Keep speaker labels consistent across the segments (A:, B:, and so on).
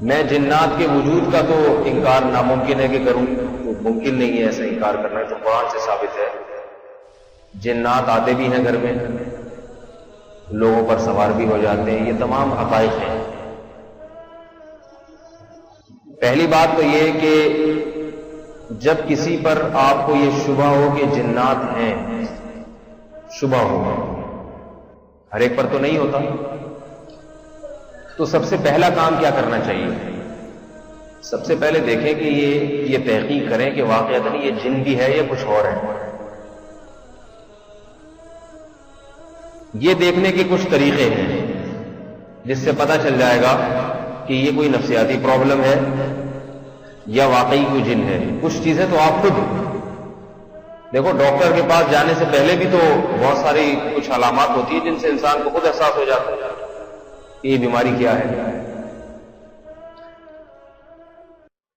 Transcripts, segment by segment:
A: میں جنات کے وجود کا تو انکار ناممکن ہے کہ کروں، تو ممکن نہیں ہے ایسا انکار کرنا، تو قرآن سے ثابت ہے۔ جنات آتے بھی ہیں گھر میں، لوگوں پر سوار بھی ہو جاتے ہیں، یہ تمام حقائق ہیں۔ پہلی بات تو یہ کہ جب کسی پر آپ کو یہ شبہ ہو کہ جنات ہیں، شبہ ہو، ہر ایک پر تو نہیں ہوتا، تو سب سے پہلا کام کیا کرنا چاہیے؟ سب سے پہلے دیکھیں کہ یہ تحقیق کریں کہ واقعتاً یہ جن بھی ہے یا کچھ اور ہے۔ یہ دیکھنے کے کچھ طریقے ہیں جس سے پتہ چل جائے گا کہ یہ کوئی نفسیاتی پرابلم ہے یا واقعی کوئی جن ہے۔ کچھ چیزیں تو آپ خود دیکھو، ڈاکٹر کے پاس جانے سے پہلے بھی تو بہت ساری کچھ علامات ہوتی ہیں جن سے انسان کو خود احساس ہو جاتا ہے کہ یہ بیماری کیا ہے۔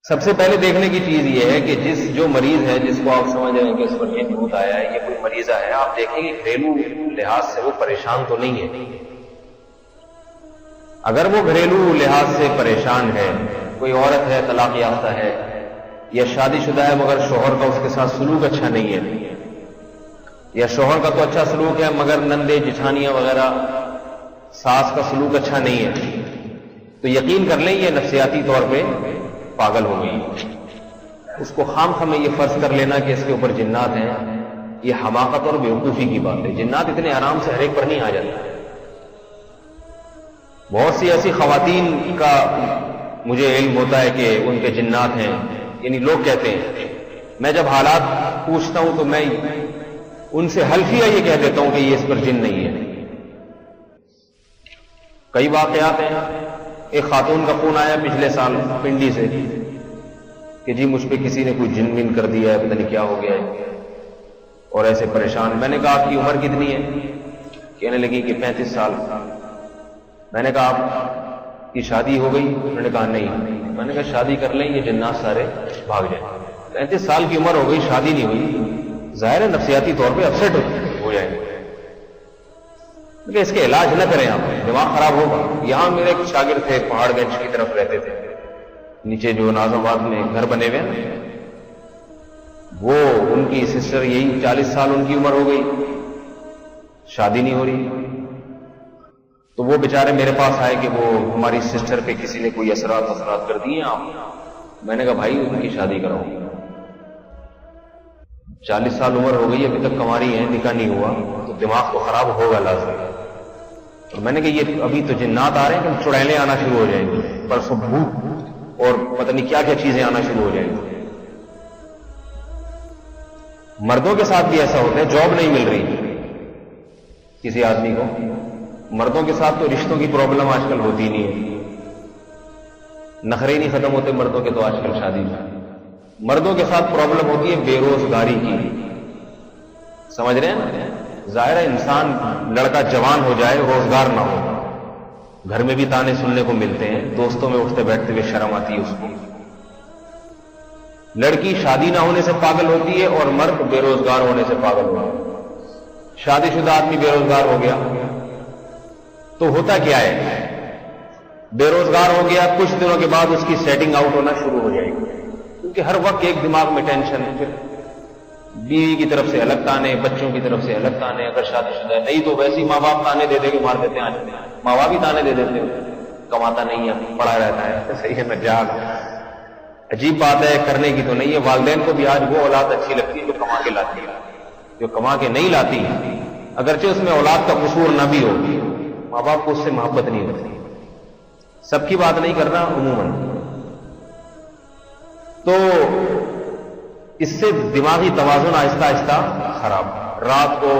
A: سب سے پہلے دیکھنے کی چیز یہ ہے کہ جو مریض ہے، جس کو آپ سمجھ رہے ہیں کہ اس پر یہ بھوت آیا ہے، یہ کوئی مریضہ ہے، آپ دیکھیں کہ گھریلو لحاظ سے وہ پریشان تو نہیں ہے۔ اگر وہ گھریلو لحاظ سے پریشان ہے، کوئی عورت ہے طلاق یافتہ ہے یا شادی شدہ ہے مگر شوہر کا اس کے ساتھ سلوک اچھا نہیں ہے، یا شوہر کا تو اچھا سلوک ہے مگر نندے جٹھانیاں وغیرہ ساس کا سلوک اچھا نہیں ہے، تو یقین کر لیں یہ نفسیاتی طور پہ پاگل ہو گئی۔ اس کو خام خواہ میں یہ فرض کر لینا کہ اس کے اوپر جنات ہیں، یہ حماقت اور بیوقوفی کی بات ہے۔ جنات اتنے آرام سے ہر ایک پر نہیں آ جاتے۔ بہت سی ایسی خواتین کا مجھے علم ہوتا ہے کہ ان کے جنات ہیں، یعنی لوگ کہتے ہیں، میں جب حالات پوچھتا ہوں تو میں ان سے حلفیہ یہ کہہ دیتا ہوں کہ یہ اس پر جن نہیں ہے۔ کئی واقعات ہیں۔ ایک خاتون کا فون آیا پچھلے سال پنڈی سے کہ جی مجھ پہ کسی نے کوئی جن کر دیا ہے، پتہ نہیں کیا ہو گیا ہے، اور ایسے پریشان۔ میں نے کہا آپ کی عمر کتنی ہے؟ کہنے لگی کہ 35 سال۔ میں نے کہا آپ کی شادی ہو گئی؟ انہوں نے کہا نہیں۔ میں نے کہا شادی کر لیں، یہ جنات سارے بھاگ جائیں۔ 35 سال کی عمر ہو گئی، شادی نہیں ہوئی، ظاہر ہے نفسیاتی طور پہ اپسیٹ ہو جائیں گے، کہ اس کے علاج نہ کریں، آپ دماغ خراب ہوگا۔ یہاں میرے ایک شاگرد تھے، پہاڑ گنج کی طرف رہتے تھے، نیچے جو ناظم آباد میں گھر بنے ہوئے ہیں، وہ ان کی سسٹر یہی 40 سال ان کی عمر ہو گئی، شادی نہیں ہو رہی، تو وہ بیچارے میرے پاس آئے کہ وہ ہماری سسٹر پہ کسی نے کوئی اثرات کر دیے آپ۔ میں نے کہا بھائی ان کی شادی کراؤ، 40 سال عمر ہو گئی، ابھی تک کنواری ہیں، نکاح نہیں ہوا، تو دماغ تو خراب ہوگا لازم۔ اور میں نے کہا یہ ابھی تو جنات آ رہے ہیں کہ چڑیلیں آنا شروع ہو جائیں گی، پرسوں بھوت اور پتہ نہیں کیا کیا چیزیں آنا شروع ہو جائیں گی۔ مردوں کے ساتھ بھی ایسا ہوتا ہے، جاب نہیں مل رہی کسی آدمی کو، مردوں کے ساتھ تو رشتوں کی پرابلم آج کل ہوتی نہیں ہے، نخرے نہیں ختم ہوتے مردوں کے تو آج کل شادی میں۔ مردوں کے ساتھ پرابلم ہوتی ہے بے روزگاری کی، سمجھ رہے ہیں؟ ظاہر ہے انسان لڑکا جوان ہو جائے، روزگار نہ ہو، گھر میں بھی تانے سننے کو ملتے ہیں، دوستوں میں اٹھتے بیٹھتے ہوئے شرم آتی ہے اس کو۔ لڑکی شادی نہ ہونے سے پاگل ہوتی ہے اور مرد بے روزگار ہونے سے پاگل ہوتا ہے۔ شادی شدہ آدمی بے روزگار ہو گیا تو ہوتا کیا ہے، بے روزگار ہو گیا، کچھ دنوں کے بعد اس کی سیٹنگ آؤٹ ہونا شروع ہو جائے گی، کیونکہ ہر وقت ایک دماغ میں ٹینشن، پھر بیوی کی طرف سے الگ تانے، بچوں کی طرف سے الگ تانے، اگر شادی شدہ ہے نہیں تو ویسے ہی ماں باپ تانے دے دے کے مار دیتے ہیں، ماں باپ ہی تانے دے دیتے ہیں، کماتا نہیں ہے، پڑا رہتا ہے، صحیح ہے نجال۔ عجیب بات ہے، کرنے کی تو نہیں ہے، والدین کو بھی آج وہ اولاد اچھی لگتی ہے جو کما کے لاتی ہے، جو کما کے نہیں لاتی، اگرچہ اس میں اولاد کا قصور نہ بھی ہو، ماں باپ کو اس سے محبت نہیں ہوتی۔ سب کی بات نہیں کرنا، عموماً تو اس سے دماغی توازن آہستہ آہستہ خراب۔ رات کو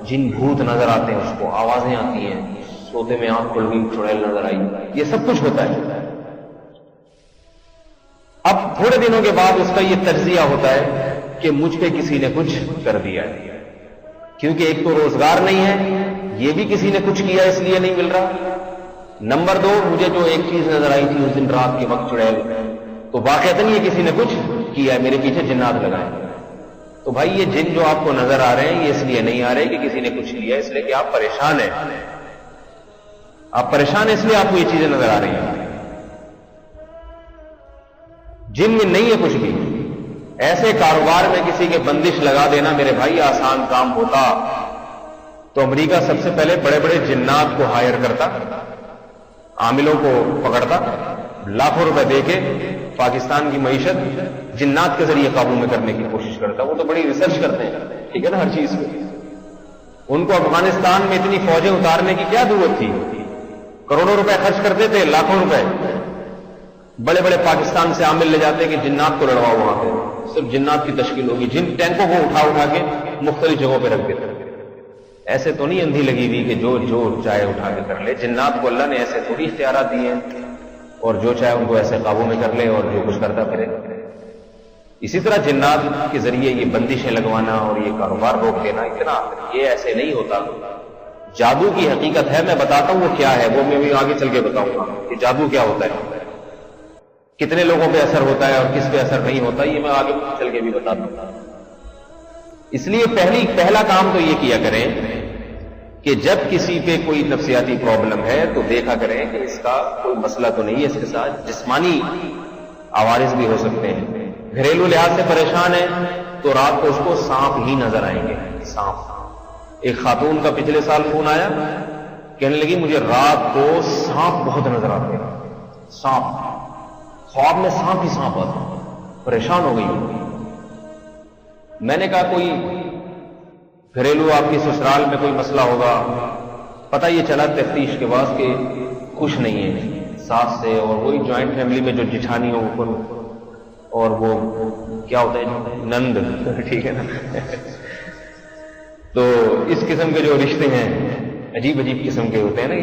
A: جن بھوت نظر آتے ہیں، اس کو آوازیں آتی ہیں، سوتے میں آنکھ کھل گئی، چڑیل نظر آئی، یہ سب کچھ ہوتا ہے۔ اب تھوڑے دنوں کے بعد اس کا یہ تجزیہ ہوتا ہے کہ مجھ پہ کسی نے کچھ کر دیا ہے، کیونکہ ایک تو روزگار نہیں ہے، یہ بھی کسی نے کچھ کیا اس لیے نہیں مل رہا، نمبر 2 مجھے جو ایک چیز نظر آئی تھی اس دن رات کے وقت چڑیل، تو واقعتاً یہ کسی نے کچھ کیا ہے، میرے پیچھے جنات لگائے۔ تو بھائی یہ جن جو آپ کو نظر آ رہے ہیں یہ اس لیے نہیں آ رہے کہ کسی نے کچھ کیا، اس لیے کہ آپ پریشان ہیں، آپ پریشان ہیں اس لیے آپ کو یہ چیزیں نظر آ رہی ہیں۔ جن میں نہیں ہے کچھ بھی. ایسے کاروبار میں کسی کے بندش لگا دینا میرے بھائی آسان کام ہوتا تو امریکہ سب سے پہلے بڑے بڑے جنات کو ہائر کرتا, عاملوں کو پکڑتا, لاکھوں روپے دے کے پاکستان کی معیشت جنات کے ذریعے قابو میں کرنے کی کوشش کرتا. وہ تو بڑی ریسرچ کرتے ہیں, ٹھیک ہے نا, ہر چیز پہ. ان کو افغانستان میں اتنی فوجیں اتارنے کی کیا ضرورت تھی؟ کروڑوں روپے خرچ کرتے تھے, لاکھوں روپے بڑے بڑے پاکستان سے عامل لے جاتے کہ جنات کو لڑواؤ وہاں پہ, صرف جنات کی تشکیل ہوگی, جن ٹینکوں کو اٹھا کے مختلف جگہوں پہ رکھ دیتے. ایسے تو نہیں اندھی لگی ہوئی کہ جو چاہے اٹھا کے کر لے. جنات کو اللہ نے ایسے تھوڑی اختیارات دیے ہیں اور جو چاہے ان کو ایسے قابو میں کر لے اور جو کچھ کرتا پھرے. اسی طرح جنات کے ذریعے یہ بندشیں لگوانا اور یہ کاروبار روک دینا, اتنا یہ ایسے نہیں ہوتا. جادو کی حقیقت ہے, میں بتاتا ہوں وہ کیا ہے, وہ میں بھی آگے چل کے بتاؤں گا کہ جادو کیا ہوتا ہے, کتنے لوگوں پہ اثر ہوتا ہے اور کس پہ اثر نہیں ہوتا, یہ میں آگے چل کے بھی بتاتا ہوں. اس لیے پہلا کام تو یہ کیا کریں کہ جب کسی پہ کوئی نفسیاتی پرابلم ہے تو دیکھا کریں کہ اس کا کوئی مسئلہ تو نہیں ہے, اس کے ساتھ جسمانی عوارض بھی ہو سکتے ہیں. گھریلو لحاظ سے پریشان ہے تو رات کو اس کو سانپ ہی نظر آئیں گے, سانپ. ایک خاتون کا پچھلے سال فون آیا, کہنے لگی مجھے رات کو سانپ بہت نظر آتے ہیں, سانپ, خواب میں سانپ ہی سانپ آتا, پریشان ہو گئی. میں نے کہا کوئی گھریلو آپ کی سسرال میں کوئی مسئلہ ہوگا. پتہ یہ چلا تفتیش کے بعد کہ خوش نہیں ہے ساس سے, اور وہی جوائنٹ فیملی میں جو جٹھانی ہو اور وہ کیا ہوتا ہے نند, ٹھیک ہے نا. تو اس قسم کے جو رشتے ہیں عجیب عجیب قسم کے ہوتے ہیں نا,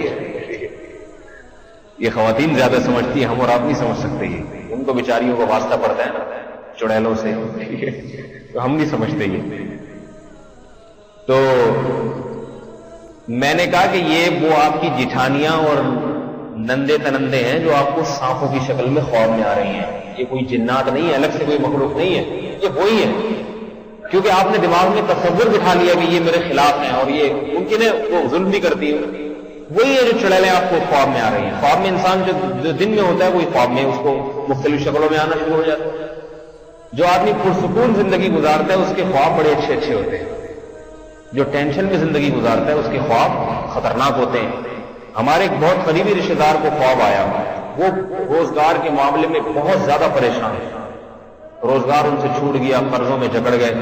A: یہ خواتین زیادہ سمجھتی ہیں, ہم اور آپ نہیں سمجھ سکتے. یہ ان کو بیچاریوں کو واسطہ پڑتا ہے نا چڑیلوں سے, تو ہم نہیں سمجھتے. یہ تو میں نے کہا کہ یہ وہ آپ کی جٹھانیاں اور نندے تنندے ہیں جو آپ کو سانپوں کی شکل میں خواب میں آ رہی ہیں. یہ کوئی جنات نہیں ہے, الگ سے کوئی مخلوق نہیں ہے, یہ وہی ہے. کیونکہ آپ نے دماغ میں تصور بٹھا لیا کہ یہ میرے خلاف ہیں اور یہ ممکن ہے وہ ظلم بھی کرتی ہے. وہی ہے جو چڑیلیں آپ کو خواب میں آ رہی ہیں. خواب میں انسان جو دن میں ہوتا ہے وہی خواب میں اس کو مختلف شکلوں میں آنا شروع ہو جاتا ہے. جو آدمی پرسکون زندگی گزارتا ہے اس کے خواب بڑے اچھے اچھے ہوتے ہیں. جو ٹینشن میں زندگی گزارتا ہے اس کے خواب خطرناک ہوتے ہیں. ہمارے ایک بہت قریبی رشتے دار کو خواب آیا, وہ روزگار کے معاملے میں بہت زیادہ پریشان ہے, روزگار ان سے چھوٹ گیا, قرضوں میں جکڑ گئے.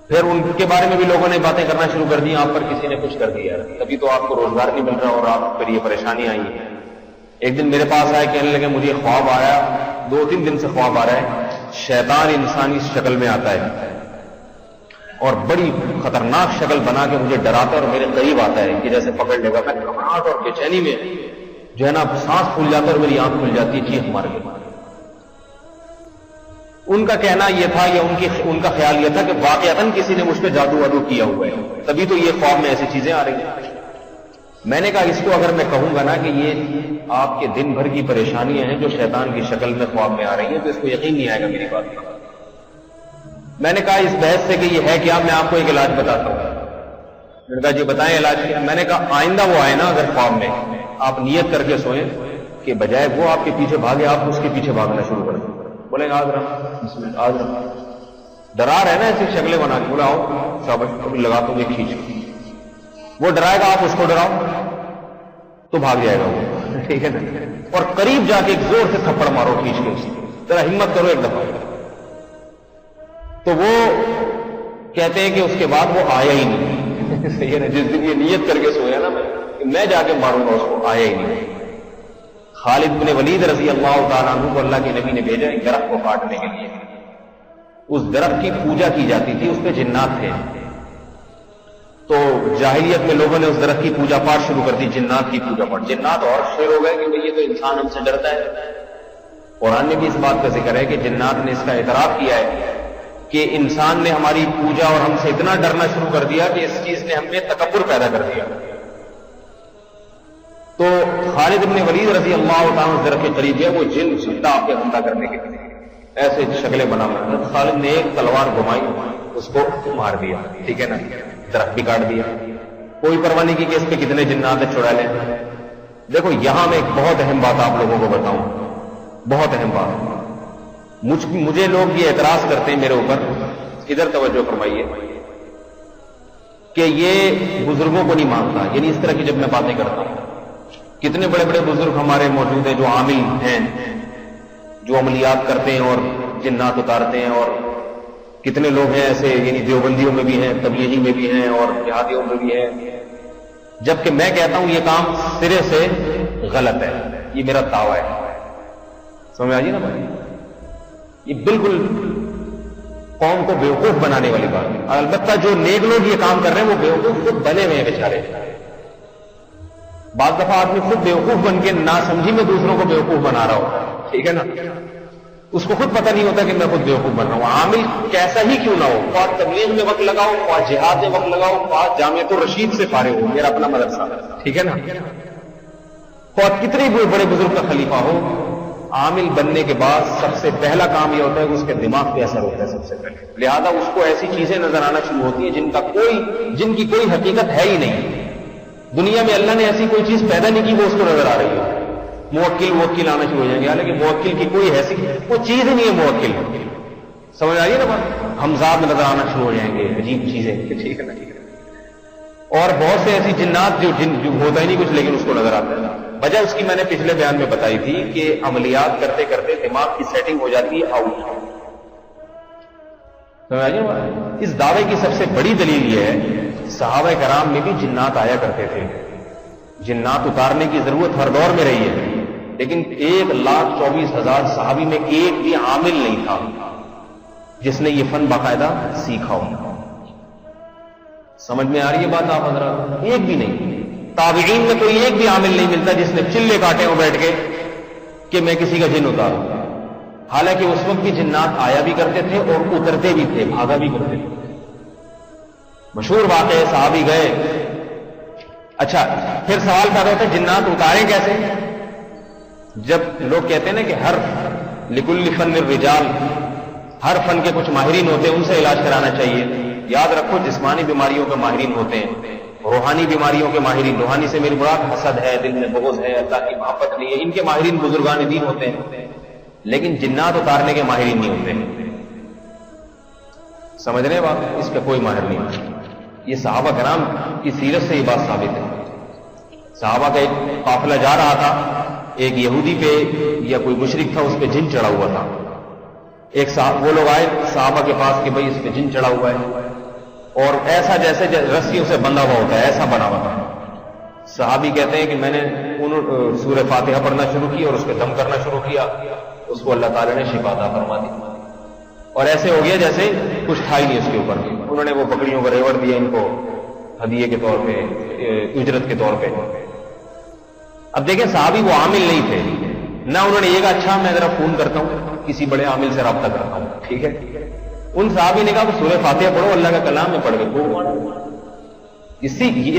A: پھر ان کے بارے میں بھی لوگوں نے باتیں کرنا شروع کر دی, آپ پر کسی نے کچھ کر دیا, تبھی تو آپ کو روزگار نہیں مل رہا اور آپ پر یہ پریشانی آئی ہے. ایک دن میرے پاس آئے, کہنے لگے مجھے خواب آیا, 2-3 دن سے خواب آ رہا ہے, شیطان انسانی شکل میں آتا ہے اور بڑی خطرناک شکل بنا کے مجھے ڈراتا ہے اور میرے قریب آتا ہے کہ جیسے پکڑ لے گا. میں گھبراہٹ اور بے چینی میں جو ہے نا سانس پھول جاتا ہے اور میری آنکھ کھل جاتی ہے, چیخ مار کے. ان کا کہنا یہ تھا یا ان کا خیال یہ تھا کہ واقعتاً کسی نے مجھ پہ جادو وادو کیا ہوا ہے, تبھی تو یہ خواب میں ایسی چیزیں آ رہی ہیں. میں نے کہا اس کو اگر میں کہوں گا نا کہ یہ آپ کے دن بھر کی پریشانیاں ہیں جو شیطان کی شکل میں خواب میں آ رہی ہیں, تو اس کو یقین نہیں آئے گا میری بات کا. میں نے کہا اس بحث سے کہ یہ ہے کیا, میں آپ کو ایک علاج بتاتا ہوں. میں نے کہا جی بتائیں علاج کیا. میں نے کہا آئندہ وہ آئے نا اگر خواب میں, آپ نیت کر کے سوئیں کہ بجائے وہ آپ کے پیچھے بھاگے آپ اس کے پیچھے بھاگنا شروع کر دیں. بولے گا آج رہا, آج رہا, ڈرا رہے نا ایسی شکلیں بنا کے, بولا آؤ شاباش کبھی لگا تو یہ کھینچ, وہ ڈرائے گا, آپ اس کو ڈراؤ تو بھاگ جائے گا وہ, ٹھیک ہے نا. اور قریب جا کے ایک زور سے تھپڑ مارو کھینچ کے, اسے ذرا ہمت کرو ایک دفعہ. تو وہ کہتے ہیں کہ اس کے بعد وہ آیا ہی نہیں. صحیح ہے نا, جس دن یہ نیت کر کے سویا نا میں جا کے ماروں گا اس کو, آیا ہی نہیں. خالد بن ولید رضی اللہ تعالیٰ عنہ کو اللہ کے نبی نے بھیجا ایک درخت کو کاٹنے کے لیے. اس درخت کی پوجا کی جاتی تھی, اس پہ جنات تھے. تو جاہلیت میں لوگوں نے اس درخت کی پوجا پاٹ شروع کر دی, جنات کی پوجا پاٹ. جنات اور شیر ہو گئے کہ یہ تو انسان ہم سے ڈرتا ہے. قرآن میں بھی اس بات کا ذکر ہے کہ جنات نے اس کا اعتراف کیا ہے کہ انسان نے ہماری پوجا اور ہم سے اتنا ڈرنا شروع کر دیا کہ اس چیز نے ہم میں تکبر پیدا کر دیا. تو خالد بن ولید رضی اللہ تعالیٰ عنہ درخت کے قریب ہے, وہ جن سلطہ آپ کے حملہ کرنے کے لیے ایسے شکلیں بنا کر خالد نے ایک تلوار گھمائی, اس کو مار دیا, ٹھیک ہے نا, درخت بھی کاٹ دیا. کوئی پرواہ نہیں کی کہ اس پہ کتنے جنات چڑا لیں. دیکھو یہاں میں ایک بہت اہم بات آپ لوگوں کو بتاؤں. بہت اہم بات. مجھے لوگ یہ اعتراض کرتے ہیں میرے اوپر، ادھر توجہ فرمائیے، کہ یہ بزرگوں کو نہیں مانتا. یعنی اس طرح کی جب میں باتیں کرتا ہوں، کتنے بڑے بڑے بزرگ ہمارے موجود ہیں جو عامل ہیں، جو عملیات کرتے ہیں اور جنات اتارتے ہیں، اور کتنے لوگ ہیں ایسے، یعنی دیوبندیوں میں بھی ہیں، تبلیغی میں بھی ہیں، اور جہادیوں میں بھی ہیں. جبکہ میں کہتا ہوں یہ کام سرے سے غلط ہے. یہ میرا دعویٰ ہے. سمجھ آئیے نا بھائی، یہ بالکل قوم کو بیوقوف بنانے والی بات ہے. البتہ جو نیک لوگ یہ کام کر رہے ہیں وہ بیوقوف خود بنے ہوئے ہیں بیچارے. بعض دفعہ آدمی خود بیوقوف بن کے ناسمجھی میں دوسروں کو بیوقوف بنا رہا ہوتا ہے، ٹھیک ہے نا، اس کو خود پتہ نہیں ہوتا کہ میں خود بیوقوف بن رہا ہوں. عامل کیسا ہی کیوں نہ ہو، خواہ تبلیغ میں وقت لگاؤ، خواہ جہاد میں وقت لگاؤ، خواہ جامعۃ الرشید سے فارغ ہو، میرا اپنا مدرسہ، ٹھیک ہے نا، خواہ کتنے بھی بڑے بزرگ کا خلیفہ ہو، عامل بننے کے بعد سب سے پہلا کام یہ ہوتا ہے کہ اس کے دماغ پہ اثر ہوتا ہے سب سے پہلے. لہذا اس کو ایسی چیزیں نظر آنا شروع ہوتی ہیں جن کی کوئی حقیقت ہے ہی نہیں. دنیا میں اللہ نے ایسی کوئی چیز پیدا نہیں کی وہ اس کو نظر آ رہی ہے. موکل آنا شروع ہو جائیں گے، حالانکہ موکل کی کوئی حیثیت، وہ چیز ہی نہیں ہے موکل. سمجھ آئیے نا بات. ہمزاد نظر آنا شروع ہو جائیں گے، عجیب چیزیں، ٹھیک ہے نا. اور بہت سے ایسی جنات جو ہوتا ہی نہیں کچھ لیکن اس کو نظر آتا ہے. وجہ اس کی میں نے پچھلے بیان میں بتائی تھی کہ عملیات کرتے کرتے دماغ کی سیٹنگ ہو جاتی ہے آؤٹ. اس دعوے کی سب سے بڑی دلیل یہ ہے، صحابہ کرام میں بھی جنات آیا کرتے تھے. جنات اتارنے کی ضرورت ہر دور میں رہی ہے، لیکن 1,24,000 صحابی میں ایک بھی عامل نہیں تھا جس نے یہ فن باقاعدہ سیکھا ہو. سمجھ میں آ رہی ہے بات آپ حضرات؟ ایک بھی نہیں. تابعین میں کوئی ایک بھی عامل نہیں ملتا جس نے چلے کاٹے ہو بیٹھ کے کہ میں کسی کا جن اتاروں. حالانکہ اس وقت بھی جنات آیا بھی کرتے تھے اور اترتے بھی تھے، بھاگا بھی کرتے تھے. مشہور بات ہے، صحابی گئے. اچھا، پھر سوال پیدا ہوتا ہے جنات اتاریں کیسے؟ جب لوگ کہتے ہیں نا کہ ہر لکل فن الرجال، ہر فن کے کچھ ماہرین ہوتے ہیں، ان سے علاج کرانا چاہیے. یاد رکھو، جسمانی بیماریوں کے ماہرین ہوتے ہیں، روحانی بیماریوں کے ماہرین، روحانی سے میری مراد حسد ہے، دل میں بغض ہے، اللہ کی محبت نہیں ہے، ان کے ماہرین بزرگان دین ہوتے ہیں. لیکن جنات اتارنے کے ماہرین نہیں ہوتے ہیں. سمجھ رہے بات؟ اس کا کوئی ماہر نہیں ہوتا. یہ صحابہ کرام کی سیرت سے یہ بات ثابت ہے. صحابہ کا ایک قافلہ جا رہا تھا، ایک یہودی پہ یا کوئی مشرک تھا، اس پہ جن چڑھا ہوا تھا. وہ لوگ آئے صحابہ کے پاس کہ بھئی اس پہ جن چڑھا ہوا ہے، اور ایسا جیسے رسیوں سے بندھا ہوا ہوتا ہے، ایسا بنا ہوا تھا. صحابی کہتے ہیں کہ میں نے سورہ فاتحہ پڑھنا شروع کی اور اس پہ دم کرنا شروع کیا، اس کو اللہ تعالیٰ نے شفا عطا فرما دی، اور ایسے ہو گیا جیسے کچھ تھا ہی نہیں اس کے اوپر. انہوں نے وہ بکریوں کو ریوڑ دیا ان کو ہدیے کے طور پہ، اجرت کے طور پہ. اب دیکھیں، صحابی وہ عامل نہیں تھے نہ. انہوں نے یہ کہا اچھا میں ذرا فون کرتا ہوں، کسی بڑے عامل سے رابطہ کرتا ہوں، ٹھیک ہے. ان صحابی نے کہا کہ سورہ فاتحہ پڑھو، اللہ کا کلام میں پڑھ کے. اس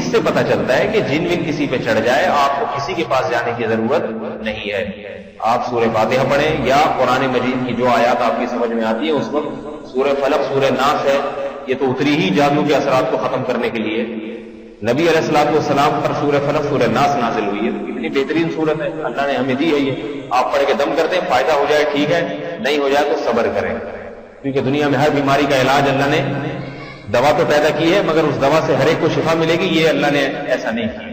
A: سے پتہ چلتا ہے کہ جن ون کسی پہ چڑھ جائے آپ کو کسی کے پاس جانے کی ضرورت نہیں ہے. آپ سورہ فاتحہ پڑھیں یا قرآن مجید کی جو آیات آپ کی سمجھ میں آتی ہے اس وقت سورہ فلق، سورہ ناس ہے، یہ تو اتری ہی جادو کے اثرات کو ختم کرنے کے لیے. نبی علیہ الصلوۃ والسلام پر سورہ فلق، سورہ ناس نازل ہوئی ہے. کتنی بہترین صورت ہے، اللہ نے ہمیں دی ہے. یہ آپ پڑھ کے دم کرتے ہیں، فائدہ ہو جائے ٹھیک ہے، نہیں ہو جائے تو صبر کریں. کیونکہ دنیا میں ہر بیماری کا علاج اللہ نے دوا تو پیدا کی ہے، مگر اس دوا سے ہر ایک کو شفا ملے گی یہ اللہ نے ایسا نہیں کیا.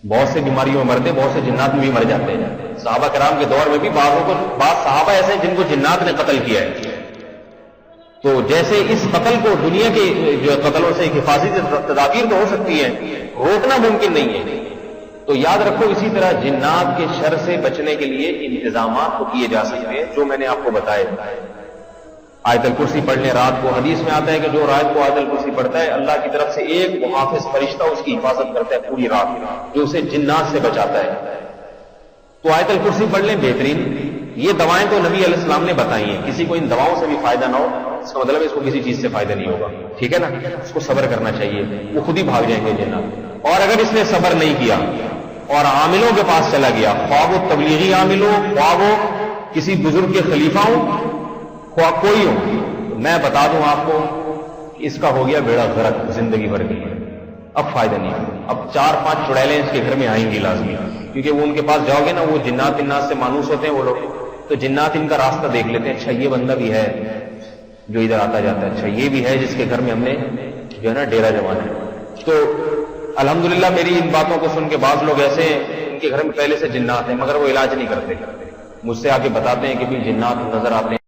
A: بہت سے بیماریوں میں مرتے، بہت سے جنات میں بھی مر جاتے ہیں. صحابہ کرام کے دور میں بھی بعض صحابہ ایسے ہیں جن کو جنات نے قتل کیا ہے. تو جیسے اس قتل کو دنیا کے جو قتلوں سے حفاظتی تدابیر تو ہو سکتی ہے، روکنا ممکن نہیں ہے. تو یاد رکھو، اسی طرح جنات کے شر سے بچنے کے لیے انتظامات تو کیے جا سکتے ہیں جو میں نے آپ کو بتائے. آیت الکرسی پڑھ لیں رات کو. حدیث میں آتا ہے کہ جو رات کو آیت الکرسی پڑھتا ہے اللہ کی طرف سے ایک محافظ فرشتہ اس کی حفاظت کرتا ہے پوری رات، جو اسے جنات سے بچاتا ہے. تو آیت الکرسی پڑھ لیں، بہترین. یہ دوائیں تو نبی علیہ السلام نے بتائی ہیں. کسی کو ان دواؤں سے بھی فائدہ نہ ہو اس کا مطلب ہے اس کو کسی چیز سے فائدہ نہیں ہوگا، ٹھیک ہے نا. اس کو صبر کرنا چاہیے، وہ خود ہی بھاگ جائیں گے جنات. اور اگر اس نے صبر نہیں کیا اور عاملوں کے پاس چلا گیا، خواہ وہ تبلیغی عامل ہو، خواہ وہ کسی بزرگ کے خلیفہ ہو، خواہ کوئی ہو، میں بتا دوں آپ کو اس کا ہو گیا بیڑا غرق زندگی بھر کے لیے. اب فائدہ نہیں ہے. اب 4-5 چڑیلیں اس کے گھر میں آئیں گی لازمی, کیونکہ وہ ان کے پاس جاؤ گے نا, وہ جنات اناس سے مانوس ہوتے ہیں وہ لوگ, تو جنات ان کا راستہ دیکھ لیتے ہیں, اچھا یہ بندہ بھی ہے جو ادھر آتا جاتا ہے, اچھا یہ بھی ہے جس کے گھر میں ہم نے جو ہے نا ڈیرا جمانا ہے. تو الحمدللہ میری ان باتوں کو سن کے بعض لوگ ایسے ہیں ان کے گھر میں پہلے سے جنات ہیں مگر وہ علاج نہیں کرتے, مجھ سے آ کے بتاتے ہیں کہ بھی جنات نظر آتے ہیں.